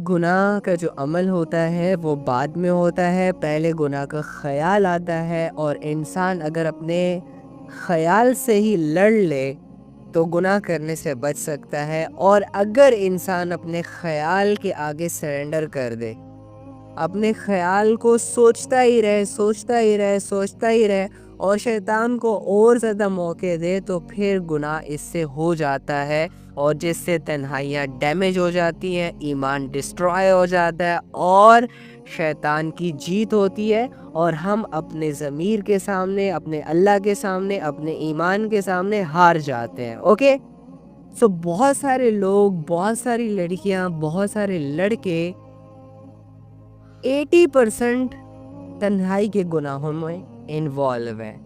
گناہ کا جو عمل ہوتا ہے وہ بعد میں ہوتا ہے، پہلے گناہ کا خیال آتا ہے، اور انسان اگر اپنے خیال سے ہی لڑ لے تو گناہ کرنے سے بچ سکتا ہے۔ اور اگر انسان اپنے خیال کے آگے سرنڈر کر دے، اپنے خیال کو سوچتا ہی رہے اور شیطان کو اور زیادہ موقع دے، تو پھر گناہ اس سے ہو جاتا ہے، اور جس سے تنہائیاں ڈیمیج ہو جاتی ہیں، ایمان ڈسٹرائے ہو جاتا ہے، اور شیطان کی جیت ہوتی ہے، اور ہم اپنے ضمیر کے سامنے، اپنے اللہ کے سامنے، اپنے ایمان کے سامنے ہار جاتے ہیں۔ اوکے، سو بہت سارے لوگ، بہت ساری لڑکیاں، بہت سارے لڑکے 80% تنہائی کے گناہوں میں انوالو ہیں۔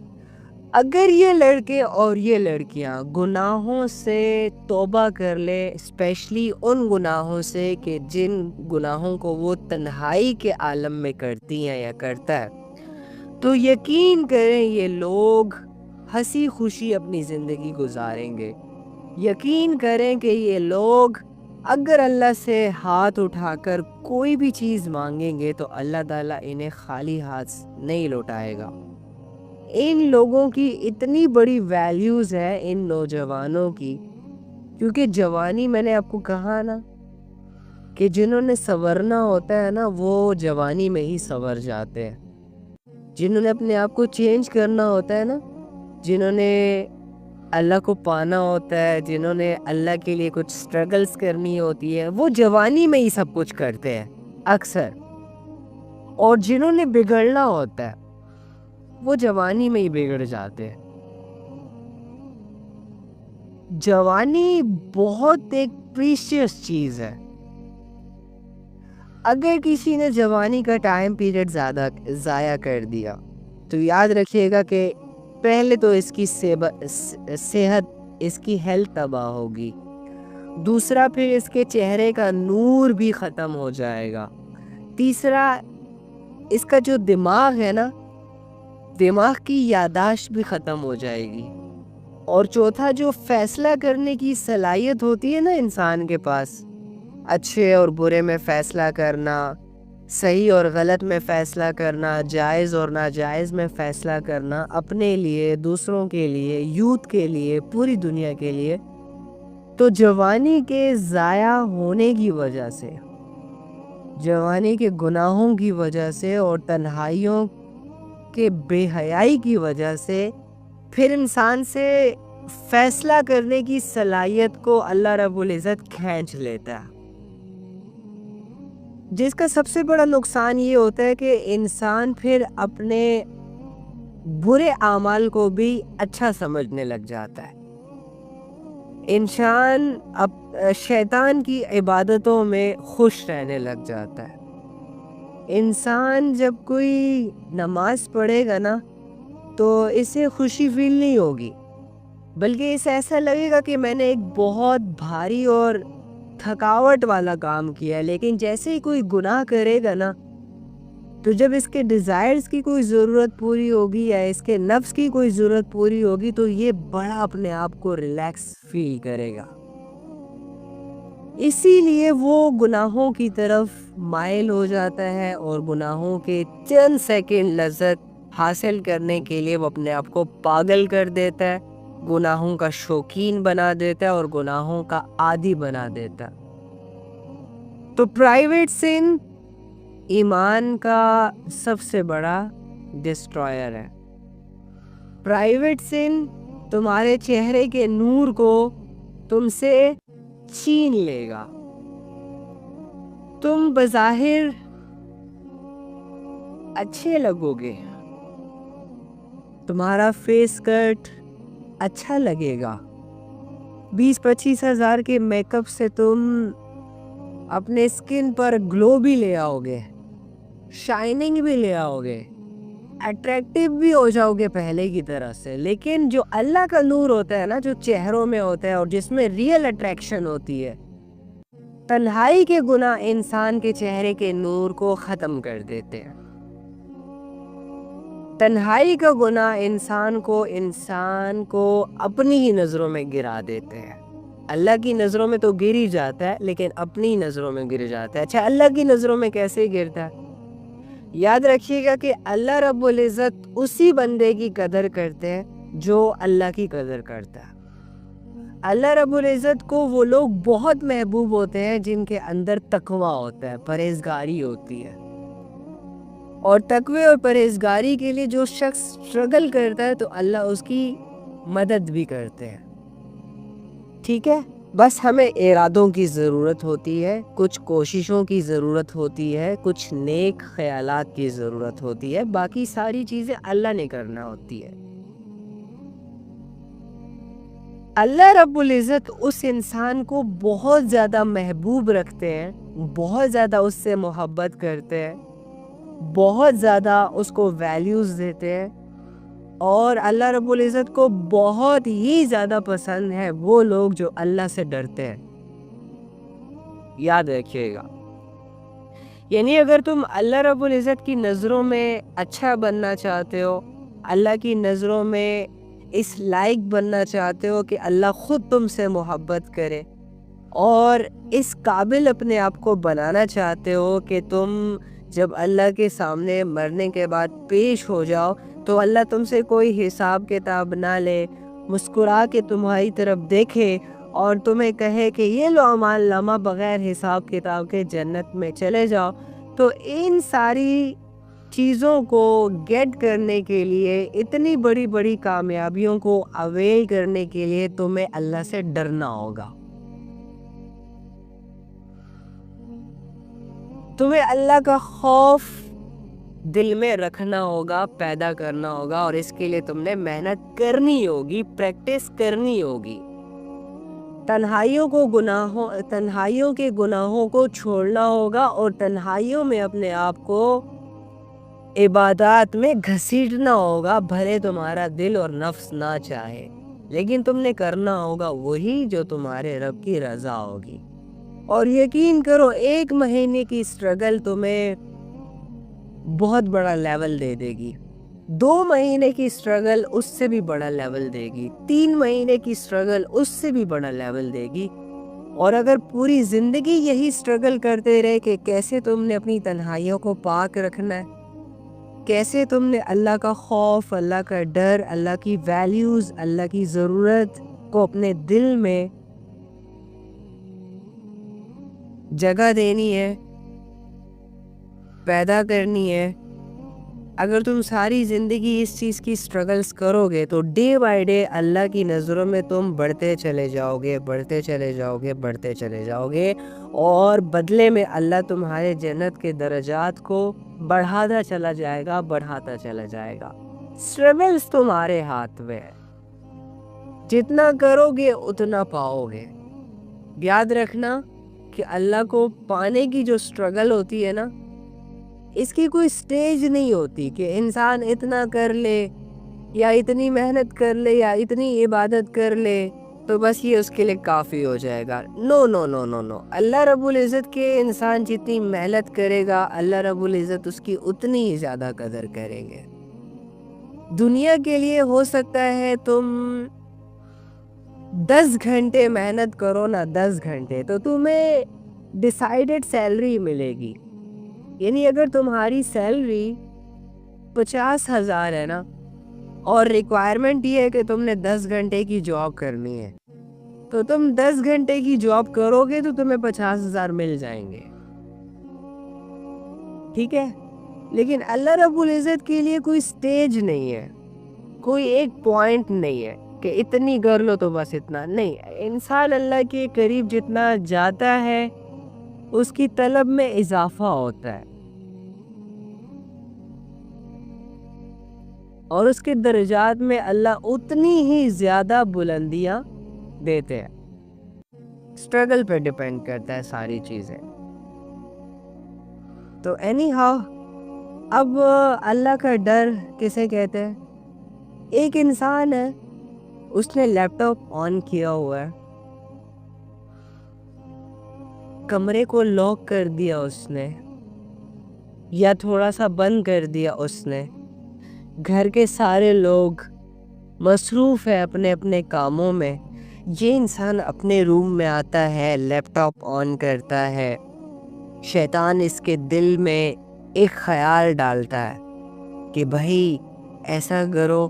اگر یہ لڑکے اور یہ لڑکیاں گناہوں سے توبہ کر لے، اسپیشلی ان گناہوں سے کہ جن گناہوں کو وہ تنہائی کے عالم میں کرتی ہیں یا کرتا ہے، تو یقین کریں یہ لوگ ہنسی خوشی اپنی زندگی گزاریں گے۔ یقین کریں کہ یہ لوگ اگر اللہ سے ہاتھ اٹھا کر کوئی بھی چیز مانگیں گے تو اللہ تعالیٰ انہیں خالی ہاتھ نہیں لوٹائے گا۔ ان لوگوں کی اتنی بڑی ویلیوز ہے، ان نوجوانوں کی، کیونکہ جوانی، میں نے آپ کو کہا نا کہ جنہوں نے سنورنا ہوتا ہے نا وہ جوانی میں ہی سنور جاتے ہیں۔ جنہوں نے اپنے آپ کو چینج کرنا ہوتا ہے نا، جنہوں نے اللہ کو پانا ہوتا ہے، جنہوں نے اللہ کے لیے کچھ سٹرگلز کرنی ہوتی ہے، وہ جوانی میں ہی سب کچھ کرتے ہیں اکثر، اور جنہوں نے بگڑنا ہوتا ہے وہ جوانی میں ہی بگڑ جاتے ہیں۔ جوانی بہت ایک پریشیس چیز ہے۔ اگر کسی نے جوانی کا ٹائم پیریڈ زیادہ ضائع کر دیا تو یاد رکھیے گا کہ پہلے تو اس کی صحت، اس کی ہیلتھ تباہ ہوگی، دوسرا پھر اس کے چہرے کا نور بھی ختم ہو جائے گا، تیسرا اس کا جو دماغ ہے نا، دماغ کی یادداشت بھی ختم ہو جائے گی، اور چوتھا جو فیصلہ کرنے کی صلاحیت ہوتی ہے نا انسان کے پاس، اچھے اور برے میں فیصلہ کرنا، صحیح اور غلط میں فیصلہ کرنا، جائز اور ناجائز میں فیصلہ کرنا، اپنے لیے، دوسروں کے لیے، یوتھ کے لیے، پوری دنیا کے لیے، تو جوانی کے ضائع ہونے کی وجہ سے، جوانی کے گناہوں کی وجہ سے اور تنہائیوں کے بے حیائی کی وجہ سے پھر انسان سے فیصلہ کرنے کی صلاحیت کو اللہ رب العزت کھینچ لیتا ہے، جس کا سب سے بڑا نقصان یہ ہوتا ہے کہ انسان پھر اپنے برے اعمال کو بھی اچھا سمجھنے لگ جاتا ہے۔ انسان شیطان کی عبادتوں میں خوش رہنے لگ جاتا ہے۔ انسان جب کوئی نماز پڑھے گا نا تو اسے خوشی فیل نہیں ہوگی، بلکہ اسے ایسا لگے گا کہ میں نے ایک بہت بھاری اور تھکاوٹ والا کام کیا ہے۔ لیکن جیسے ہی کوئی گناہ کرے گا نا، تو جب اس کے ڈیزائرز کی کوئی ضرورت پوری ہوگی یا اس کے نفس کی کوئی ضرورت پوری ہوگی تو یہ بڑا اپنے آپ کو ریلیکس فیل کرے گا، اسی لیے وہ گناہوں کی طرف مائل ہو جاتا ہے، اور گناہوں کے چند سیکنڈ لذت حاصل کرنے کے لیے وہ اپنے آپ کو پاگل کر دیتا ہے، گناہوں کا شوقین بنا دیتا ہے اور گناہوں کا عادی بنا دیتا ہے۔ تو پرائیویٹ سن ایمان کا سب سے بڑا ڈسٹرائر ہے۔ پرائیویٹ سن تمہارے چہرے کے نور کو تم سے چھین لے گا۔ تم بظاہر اچھے لگو گے، تمہارا فیس کٹ اچھا لگے گا، 20-25 ہزار کے میک اپ سے تم اپنے اسکن پر گلو بھی لے آؤ گے، شائننگ بھی لے آؤ گے، اٹریکٹیو بھی ہو جاؤ گے پہلے کی طرح سے۔ لیکن جو اللہ کا نور ہوتا ہے نا، جو چہروں میں ہوتا ہے اور جس میں ریئل اٹریکشن ہوتی ہے، تنہائی کے گناہ انسان کے چہرے کے نور کو ختم کر دیتے ہیں۔ تنہائی کا گناہ انسان کو اپنی ہی نظروں میں گرا دیتے ہیں۔ اللہ کی نظروں میں تو گر ہی جاتا ہے لیکن اپنی نظروں میں گر جاتا ہے. اچھا اللہ کی نظروں میں کیسے گرتا ہے؟ یاد رکھیے گا کہ اللہ رب العزت اسی بندے کی قدر کرتے ہیں جو اللہ کی قدر کرتا ہے. اللہ رب العزت کو وہ لوگ بہت محبوب ہوتے ہیں جن کے اندر تقوی ہوتا ہے، پرہیزگاری ہوتی ہے. اور تقوی اور پرہیزگاری کے لیے جو شخص سٹرگل کرتا ہے تو اللہ اس کی مدد بھی کرتے ہیں. ٹھیک ہے، بس ہمیں ارادوں کی ضرورت ہوتی ہے، کچھ کوششوں کی ضرورت ہوتی ہے، کچھ نیک خیالات کی ضرورت ہوتی ہے، باقی ساری چیزیں اللہ نے کرنا ہوتی ہے. اللہ رب العزت اس انسان کو بہت زیادہ محبوب رکھتے ہیں، بہت زیادہ اس سے محبت کرتے ہیں، بہت زیادہ اس کو ویلیوز دیتے ہیں، اور اللہ رب العزت کو بہت ہی زیادہ پسند ہے وہ لوگ جو اللہ سے ڈرتے ہیں. یاد رکھیے گا، یعنی اگر تم اللہ رب العزت کی نظروں میں اچھا بننا چاہتے ہو، اللہ کی نظروں میں اس لائق بننا چاہتے ہو کہ اللہ خود تم سے محبت کرے، اور اس قابل اپنے آپ کو بنانا چاہتے ہو کہ تم جب اللہ کے سامنے مرنے کے بعد پیش ہو جاؤ تو اللہ تم سے کوئی حساب کتاب نہ لے، مسکرا کے تمہاری طرف دیکھے اور تمہیں کہے کہ یہ لو اعمال نامہ، بغیر حساب کتاب کے جنت میں چلے جاؤ. تو ان ساری چیزوں کو گیٹ کرنے کے لیے، اتنی بڑی بڑی کامیابیوں کو اویل کرنے کے لیے تمہیں اللہ سے ڈرنا ہوگا. تمہیں اللہ کا خوف دل میں رکھنا ہوگا، پیدا کرنا ہوگا، اور اس کے لیے تم نے محنت کرنی ہوگی، پریکٹس کرنی ہوگی. تنہائیوں کے گناہوں کو چھوڑنا ہوگا اور تنہائیوں میں اپنے آپ کو عبادات میں گھسیٹنا ہوگا، بھلے تمہارا دل اور نفس نہ چاہے، لیکن تم نے کرنا ہوگا وہی جو تمہارے رب کی رضا ہوگی. اور یقین کرو 1 مہینے کی سٹرگل تمہیں بہت بڑا لیول دے دے گی، 2 مہینے کی سٹرگل اس سے بھی بڑا لیول دے گی، 3 مہینے کی سٹرگل اس سے بھی بڑا لیول دے گی. اور اگر پوری زندگی یہی سٹرگل کرتے رہے کہ کیسے تم نے اپنی تنہائیوں کو پاک رکھنا ہے، کیسے تم نے اللہ کا خوف، اللہ کا ڈر، اللہ کی ویلیوز، اللہ کی ضرورت کو اپنے دل میں جگہ دینی ہے، پیدا کرنی ہے، اگر تم ساری زندگی اس چیز کی سٹرگلز کرو گے تو ڈے بائی ڈے اللہ کی نظروں میں تم بڑھتے چلے جاؤ گے، بڑھتے چلے جاؤ گے، بڑھتے چلے جاؤ گے، اور بدلے میں اللہ تمہارے جنت کے درجات کو بڑھاتا چلا جائے گا، بڑھاتا چلا جائے گا. سٹرگلز تمہارے ہاتھ میں ہے، جتنا کرو گے اتنا پاؤ گے. یاد رکھنا کہ اللہ کو پانے کی جو سٹرگل ہوتی ہے نا، اس کی کوئی سٹیج نہیں ہوتی کہ انسان اتنا کر لے یا اتنی محنت کر لے یا اتنی عبادت کر لے تو بس یہ اس کے لیے کافی ہو جائے گا. نو نو نو نو نو، اللہ رب العزت کے انسان جتنی محنت کرے گا اللہ رب العزت اس کی اتنی ہی زیادہ قدر کریں گے. دنیا کے لیے ہو سکتا ہے تم 10 گھنٹے محنت کرو نا، 10 گھنٹے تو تمہیں ڈیسائیڈڈ سیلری ملے گی. یعنی اگر تمہاری سیلری 50,000 ہے نا، اور ریکوائرمنٹ یہ ہے کہ تم نے 10 گھنٹے کی جاب کرنی ہے، تو تم 10 گھنٹے کی جاب کرو گے تو تمہیں 50,000 مل جائیں گے. ٹھیک ہے، لیکن اللہ رب العزت کے لیے کوئی سٹیج نہیں ہے، کوئی ایک پوائنٹ نہیں ہے کہ اتنی کر لو تو بس اتنا نہیں. انسان اللہ کے قریب جتنا جاتا ہے اس کی طلب میں اضافہ ہوتا ہے، اور اس کے درجات میں اللہ اتنی ہی زیادہ بلندیاں دیتے ہیں. سٹرگل پہ ڈیپینڈ کرتا ہے ساری چیزیں. تو اینی ہاؤ، اب اللہ کا ڈر کسے کہتے ہیں؟ ایک انسان ہے، اس نے لیپ ٹاپ آن کیا ہوا ہے، کمرے کو لاک کر دیا اس نے، یا تھوڑا سا بند کر دیا اس نے، گھر کے سارے لوگ مصروف ہیں اپنے اپنے کاموں میں، یہ انسان اپنے روم میں آتا ہے، لیپ ٹاپ آن کرتا ہے، شیطان اس کے دل میں ایک خیال ڈالتا ہے کہ بھائی ایسا کرو،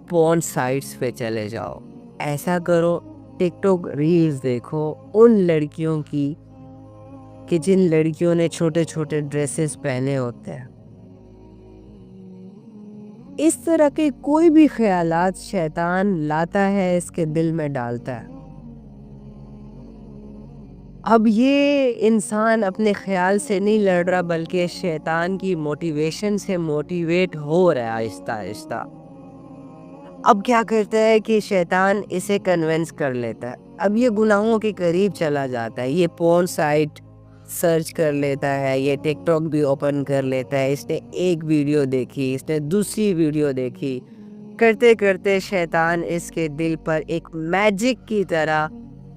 پورن سائٹس پہ چلے جاؤ، ایسا کرو، ٹک ٹاک ریلز دیکھو ان لڑکیوں کی کہ جن لڑکیوں نے چھوٹے چھوٹے ڈریسز پہنے ہوتے ہیں۔ اس طرح کے کوئی بھی خیالات شیطان لاتا ہے، اس کے دل میں ڈالتا ہے۔ اب یہ انسان اپنے خیال سے نہیں لڑ رہا، بلکہ شیطان کی موٹیویشن سے موٹیویٹ ہو رہا ہے آہستہ آہستہ۔ اب کیا کرتا ہے کہ شیطان اسے کنونس کر لیتا ہے، اب یہ گناہوں کے قریب چلا جاتا ہے، یہ پورن سائٹ سرچ کر لیتا ہے، یہ ٹک ٹاک بھی اوپن کر لیتا ہے۔ اس نے ایک ویڈیو دیکھی، اس نے دوسری ویڈیو دیکھی، کرتے کرتے شیطان اس کے دل پر ایک میجک کی طرح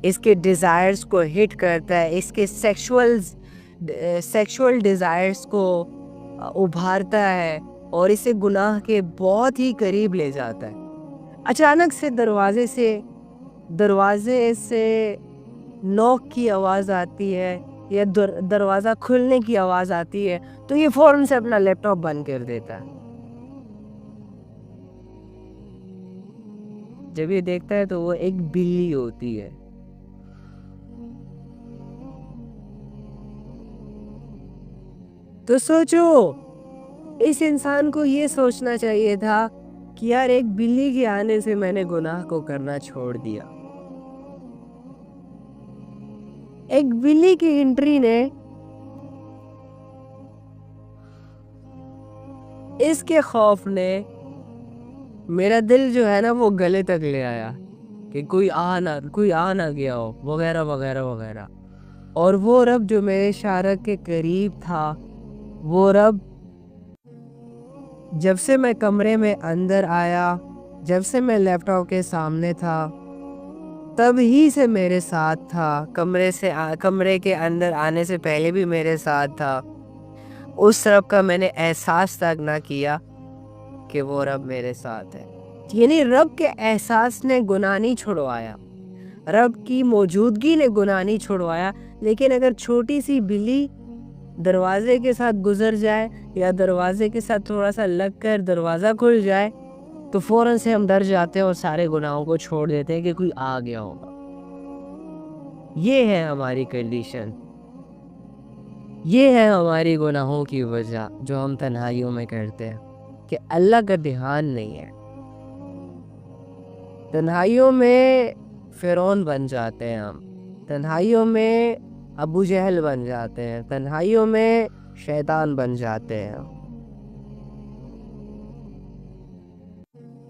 اس کے ڈیزائرز کو ہٹ کرتا ہے، اس کے سیکشول ڈیزائرز کو ابھارتا ہے اور اسے گناہ کے بہت ہی قریب لے جاتا ہے۔ اچانک سے دروازے سے نوک کی آواز آتی ہے یا دروازہ کھلنے کی آواز آتی ہے تو یہ فوراً سے اپنا لیپ ٹاپ بند کر دیتا ہے۔ جب یہ دیکھتا ہے تو وہ ایک بلی ہوتی ہے۔ تو سوچو، اس انسان کو یہ سوچنا چاہیے تھا کہ یار ایک بلی کے آنے سے میں نے گناہ کو کرنا چھوڑ دیا۔ ایک بلی کی انٹری نے اس کے خوف نے میرا دل جو ہے نا وہ گلے تک لے آیا کہ کوئی آ نہ گیا ہو وغیرہ وغیرہ وغیرہ۔ اور وہ رب جو میرے شارک کے قریب تھا، وہ رب جب سے میں کمرے میں اندر آیا، جب سے میں لیپ ٹاپ کے سامنے تھا، تب ہی سے میرے ساتھ تھا، کمرے کے اندر آنے سے پہلے بھی میرے ساتھ تھا۔ اس رب کا میں نے احساس تک نہ کیا کہ وہ رب میرے ساتھ ہے۔ یعنی رب کے احساس نے گناہ نہیں چھڑوایا، رب کی موجودگی نے گناہ نہیں چھڑوایا، لیکن اگر چھوٹی سی بلی دروازے کے ساتھ گزر جائے یا دروازے کے ساتھ تھوڑا سا لگ کر دروازہ کھل جائے تو فوراً سے ہم ڈر جاتے ہیں اور سارے گناہوں کو چھوڑ دیتے ہیں کہ کوئی آ گیا ہوگا۔ یہ ہے ہماری کنڈیشن، یہ ہے ہماری گناہوں کی وجہ جو ہم تنہائیوں میں کرتے ہیں کہ اللہ کا دھیان نہیں ہے۔ تنہائیوں میں فرعون بن جاتے ہیں ہم، تنہائیوں میں ابو جہل بن جاتے ہیں، تنہائیوں میں شیطان بن جاتے ہیں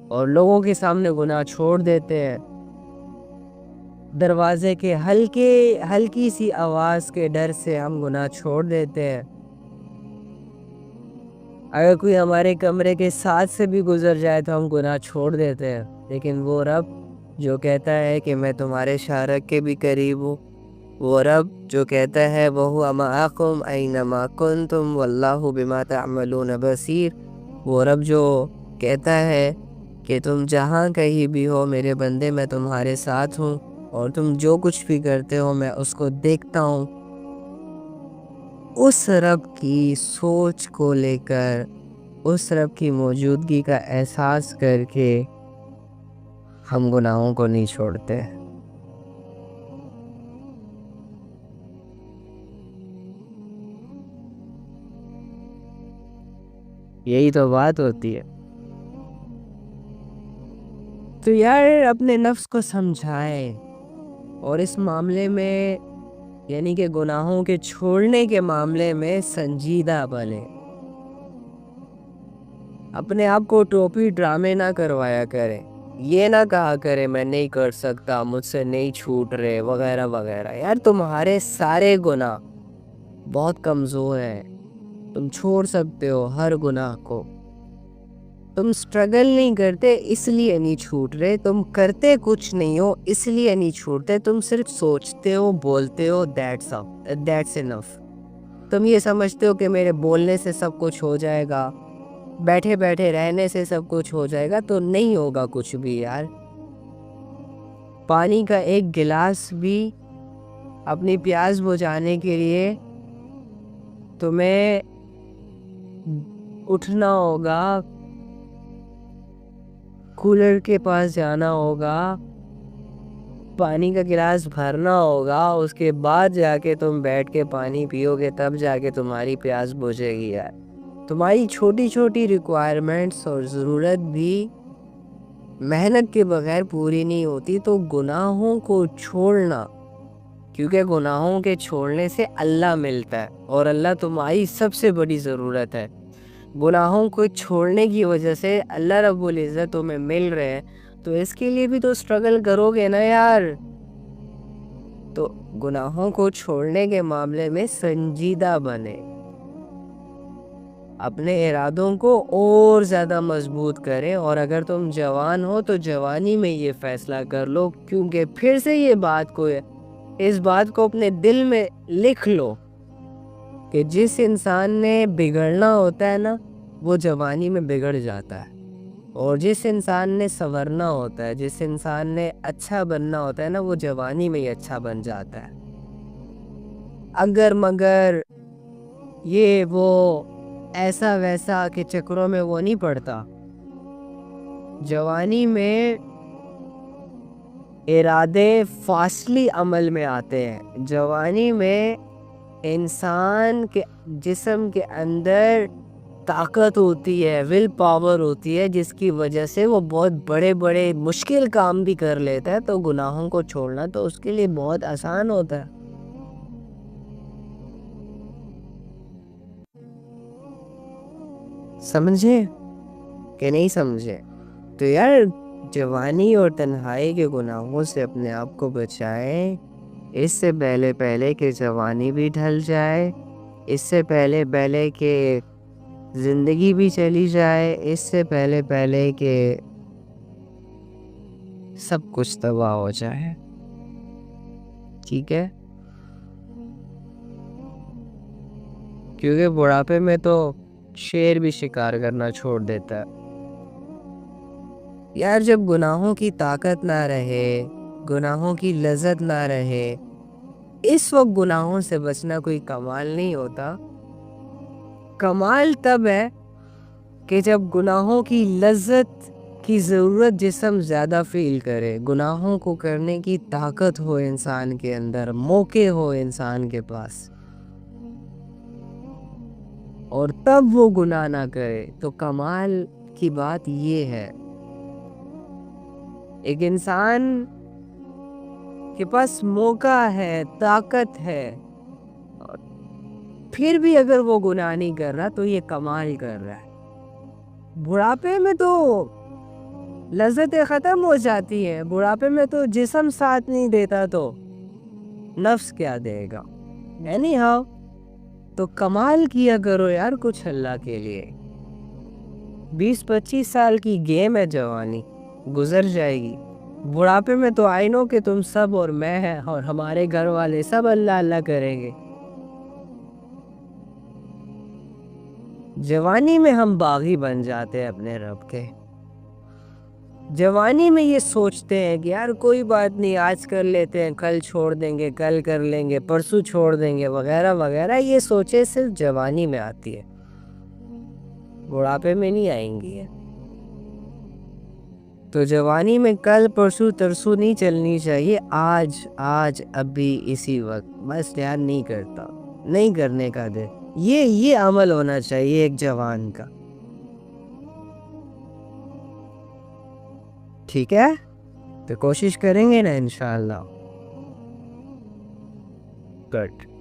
اور لوگوں کے سامنے گناہ چھوڑ دیتے ہیں۔ دروازے کے ہلکی سی آواز کے ڈر سے ہم گناہ چھوڑ دیتے ہیں۔ اگر کوئی ہمارے کمرے کے ساتھ سے بھی گزر جائے تو ہم گناہ چھوڑ دیتے ہیں، لیکن وہ رب جو کہتا ہے کہ میں تمہارے شارک کے بھی قریب ہوں، وہ رب جو کہتا ہے وَهُوَ مَعَكُمْ أَيْنَمَا كُنْتُمْ وَاللَّهُ بِمَا تَعْمَلُونَ بَصِيرٌ، وہ رب جو کہتا ہے کہ تم جہاں کہیں بھی ہو میرے بندے، میں تمہارے ساتھ ہوں اور تم جو کچھ بھی کرتے ہو میں اس کو دیکھتا ہوں۔ اس رب کی سوچ کو لے کر، اس رب کی موجودگی کا احساس کر کے ہم گناہوں کو نہیں چھوڑتے۔ یہی تو بات ہوتی ہے۔ تو یار اپنے نفس کو سمجھائیں اور اس معاملے میں یعنی کہ گناہوں کے چھوڑنے کے معاملے میں سنجیدہ بنے۔ اپنے آپ کو ٹوپی ڈرامے نہ کروایا کریں، یہ نہ کہا کرے میں نہیں کر سکتا، مجھ سے نہیں چھوٹ رہے وغیرہ وغیرہ۔ یار تمہارے سارے گناہ بہت کمزور ہیں، تم چھوڑ سکتے ہو ہر گناہ کو۔ تم سٹرگل نہیں کرتے اس لیے نہیں چھوٹ رہے، تم کرتے کچھ نہیں ہو اس لیے نہیں چھوٹتے، تم صرف سوچتے ہو، بولتے ہو، that's enough۔ تم یہ سمجھتے ہو کہ میرے بولنے سے سب کچھ ہو جائے گا، بیٹھے بیٹھے رہنے سے سب کچھ ہو جائے گا، تو نہیں ہوگا کچھ بھی یار۔ پانی کا ایک گلاس بھی اپنی پیاس بجھانے کے لیے تمہیں اٹھنا ہوگا، کولر کے پاس جانا ہوگا، پانی کا گلاس بھرنا ہوگا، اس کے بعد جا کے تم بیٹھ کے پانی پیو گے، تب جا کے تمہاری پیاس بجھے گی یار۔ تمہاری چھوٹی چھوٹی ریکوائرمنٹس اور ضرورت بھی محنت کے بغیر پوری نہیں ہوتی۔ تو گناہوں کو چھوڑنا، کیونکہ گناہوں کے چھوڑنے سے اللہ ملتا ہے، اور اللہ تمہاری سب سے بڑی ضرورت ہے۔ گناہوں کو چھوڑنے کی وجہ سے اللہ رب العزت تمہیں مل رہے ہیں، تو اس کے لیے بھی تو سٹرگل کرو گے نا یار۔ تو گناہوں کو چھوڑنے کے معاملے میں سنجیدہ بنے، اپنے ارادوں کو اور زیادہ مضبوط کریں، اور اگر تم جوان ہو تو جوانی میں یہ فیصلہ کر لو، کیونکہ پھر سے اس بات کو اپنے دل میں لکھ لو کہ جس انسان نے بگڑنا ہوتا ہے نا، وہ جوانی میں بگڑ جاتا ہے، اور جس انسان نے سنورنا ہوتا ہے، جس انسان نے اچھا بننا ہوتا ہے نا، وہ جوانی میں ہی اچھا بن جاتا ہے۔ اگر مگر یہ وہ ایسا ویسا کے چکروں میں وہ نہیں پڑتا۔ جوانی میں ارادے فاصلی عمل میں آتے ہیں۔ جوانی میں انسان کے جسم کے اندر طاقت ہوتی ہے، ول پاور ہوتی ہے، جس کی وجہ سے وہ بہت بڑے بڑے مشکل کام بھی کر لیتا ہے۔ تو گناہوں کو چھوڑنا تو اس کے لیے بہت آسان ہوتا ہے۔ سمجھے کہ نہیں سمجھے؟ تو یار جوانی اور تنہائی کے گناہوں سے اپنے آپ کو بچائیں، اس سے پہلے کہ جوانی بھی ڈھل جائے، اس سے پہلے کہ زندگی بھی چلی جائے، اس سے پہلے کہ سب کچھ تباہ ہو جائے۔ ٹھیک ہے؟ کیونکہ بڑھاپے میں تو شیر بھی شکار کرنا چھوڑ دیتا ہے یار۔ جب گناہوں کی طاقت نہ رہے، گناہوں کی لذت نہ رہے، اس وقت گناہوں سے بچنا کوئی کمال نہیں ہوتا۔ کمال تب ہے کہ جب گناہوں کی لذت کی ضرورت جسم زیادہ فیل کرے، گناہوں کو کرنے کی طاقت ہو انسان کے اندر، موقع ہو انسان کے پاس، اور تب وہ گناہ نہ کرے۔ تو کمال کی بات یہ ہے، ایک انسان کے پاس موقع ہے، طاقت ہے، اور پھر بھی اگر وہ گناہ نہیں کر رہا تو یہ کمال کر رہا ہے۔ بڑھاپے میں تو لذتیں ختم ہو جاتی ہیں، بڑھاپے میں تو جسم ساتھ نہیں دیتا تو نفس کیا دے گا؟ یعنی ہاں، تو کمال کیا کرو یار کچھ اللہ کے لیے۔ 20-25 سال کی گیم ہے جوانی، گزر جائے گی۔ بڑھاپے میں تو آئی نو کہ تم سب اور میں ہیں اور ہمارے گھر والے سب اللہ اللہ کریں گے۔ جوانی میں ہم باغی بن جاتے ہیں اپنے رب کے۔ جوانی میں یہ سوچتے ہیں کہ یار کوئی بات نہیں، آج کر لیتے ہیں، کل چھوڑ دیں گے، کل کر لیں گے، پرسوں چھوڑ دیں گے، وغیرہ وغیرہ۔ یہ سوچے صرف جوانی میں آتی ہے، بڑھاپے میں نہیں آئیں گی۔ تو جوانی میں کل پرسوں ترسوں نہیں چلنی چاہیے، آج ابھی اسی وقت۔ بس یار نہیں کرتا، نہیں کرنے کا دے، یہ عمل ہونا چاہیے ایک جوان کا۔ ٹھیک ہے؟ تو کوشش کریں گے نا انشاءاللہ۔ گڈ۔